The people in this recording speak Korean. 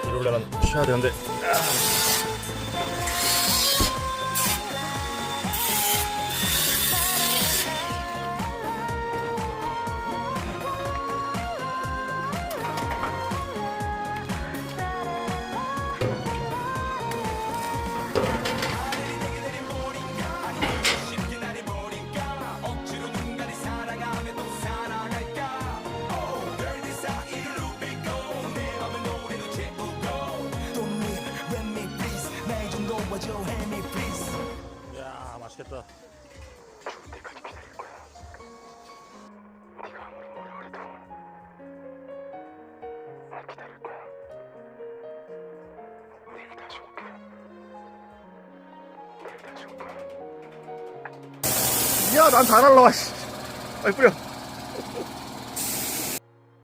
이러려면 쉬어야 되는데. 야, 맛있겠다. 죽을 때까지 기다릴 거야. 네가 아무리 뭐라 그래도 날 기다릴 거야. 내일 다시 올게. 내일 다시 올게. 야, 난 다 날라와. 씨. 빨리 뿌려.